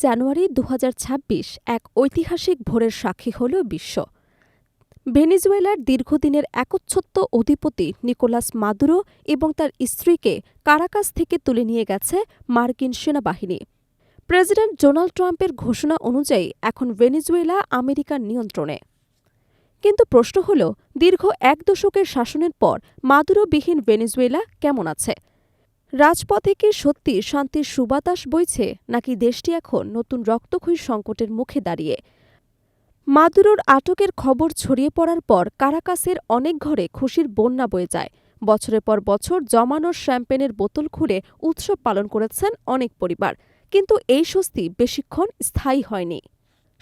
জানুয়ারি ২০২৬ এক ঐতিহাসিক ভোরের সাক্ষী হল বিশ্ব। ভেনেজুয়েলার দীর্ঘদিনের একচ্ছত্ব অধিপতি নিকোলাস মাদুরো এবং তার স্ত্রীকে কারাকাস থেকে তুলে নিয়ে গেছে মার্কিন সেনাবাহিনী। প্রেসিডেন্ট ডোনাল্ড ট্রাম্পের ঘোষণা অনুযায়ী এখন ভেনেজুয়েলা আমেরিকার নিয়ন্ত্রণে। কিন্তু প্রশ্ন হল, দীর্ঘ এক দশকের শাসনের পর মাদুরোবিহীন ভেনেজুয়েলা কেমন আছে? রাজপথে কি সত্যি শান্তির সুবাতাস বইছে, নাকি দেশটি এখন নতুন রক্তক্ষয়ী সংকটের মুখে দাঁড়িয়ে? মাদুরোর আটকের খবর ছড়িয়ে পড়ার পর কারাকাসের অনেক ঘরে খুশির বন্যা বয়ে যায়। বছরের পর বছর জমানো শ্যাম্পেনের বোতল খুলে উৎসব পালন করেছেন অনেক পরিবার, কিন্তু এই স্বস্তি বেশিক্ষণ স্থায়ী হয়নি।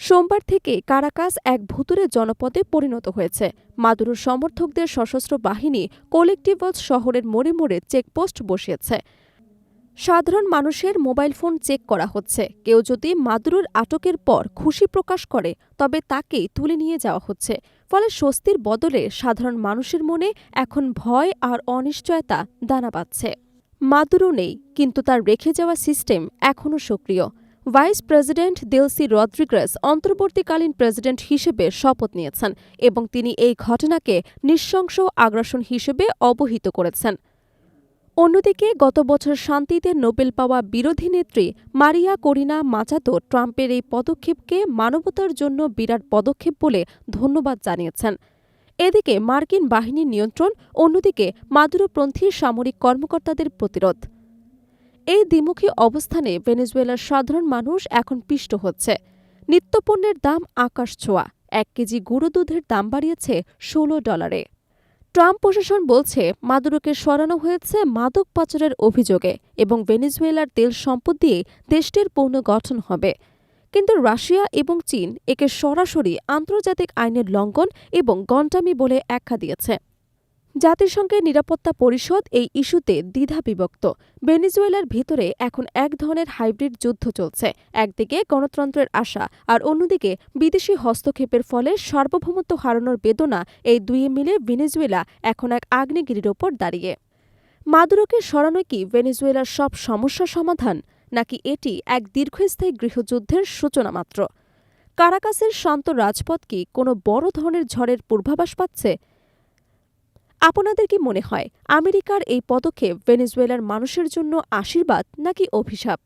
সোমবার থেকে কারাকাস এক ভুতুড়ে জনপদে পরিণত হয়েছে। মাদুরোর সমর্থকদের সশস্ত্র বাহিনী কলেক্টিভস শহরের মোড়ে মোড়ে চেকপোস্ট বসিয়েছে। সাধারণ মানুষের মোবাইল ফোন চেক করা হচ্ছে। কেউ যদি মাদুরোর আটকের পর খুশি প্রকাশ করে, তবে তাকেই তুলে নিয়ে যাওয়া হচ্ছে। ফলে স্বস্তির বদলে সাধারণ মানুষের মনে এখন ভয় আর অনিশ্চয়তা দানা বাঁধছে। মাদুরো নেই, কিন্তু তার রেখে যাওয়া সিস্টেম এখনও সক্রিয়। ভাইস প্রেসিডেন্ট দেলসি রদ্রিগেজ অন্তর্বর্তীকালীন প্রেসিডেন্ট হিসেবে শপথ নিয়েছেন এবং তিনি এই ঘটনাকে নৃশংস আগ্রাসন হিসেবে অবহিত করেছেন। অন্যদিকে গত বছর শান্তিতে নোবেল পাওয়া বিরোধী নেত্রী মারিয়া করিনা মাচাতো ট্রাম্পের এই পদক্ষেপকে মানবতার জন্য বিরাট পদক্ষেপ বলে ধন্যবাদ জানিয়েছেন। এদিকে মার্কিন বাহিনীর নিয়ন্ত্রণ, অন্যদিকে মাদুরোপন্থী সামরিক কর্মকর্তাদের প্রতিরোধ। এই দ্বিমুখী অবস্থানে ভেনেজুয়েলার সাধারণ মানুষ এখন পিষ্ট হচ্ছে। নিত্যপণ্যের দাম আকাশ ছোঁয়া। 1 কেজি গুঁড়ো দুধের দাম বাড়িয়েছে $16। ট্রাম্প প্রশাসন বলছে মাদুরোকে সরানো হয়েছে মাদক পাচারের অভিযোগে এবং ভেনেজুয়েলার তেল সম্পদ দিয়ে দেশটির পুনর্গঠন হবে। কিন্তু রাশিয়া এবং চীন একে সরাসরি আন্তর্জাতিক আইনের লঙ্ঘন এবং গন্ডামি বলে আখ্যা দিয়েছে। জাতিসংঘের নিরাপত্তা পরিষদ এই ইস্যুতে দ্বিধাবিভক্ত। ভেনেজুয়েলার ভিতরে এখন এক ধরনের হাইব্রিড যুদ্ধ চলছে। একদিকে গণতন্ত্রের আশা, আর অন্যদিকে বিদেশি হস্তক্ষেপের ফলে সার্বভৌমত্ব হারানোর বেদনা। এই দুয়ে মিলে ভেনেজুয়েলা এখন এক আগ্নেয়গিরির ওপর দাঁড়িয়ে। মাদুরোকে সরানো কি ভেনেজুয়েলার সব সমস্যার সমাধান, নাকি এটি এক দীর্ঘস্থায়ী গৃহযুদ্ধের সূচনা মাত্র? কারাকাসের শান্ত রাজপথ কি কোনো বড় ধরনের ঝড়ের পূর্বাভাস পাচ্ছে? আপনাদের কি মনে হয়, আমেরিকার এই পদক্ষেপ ভেনেজুয়েলার মানুষের জন্য আশীর্বাদ নাকি অভিশাপ?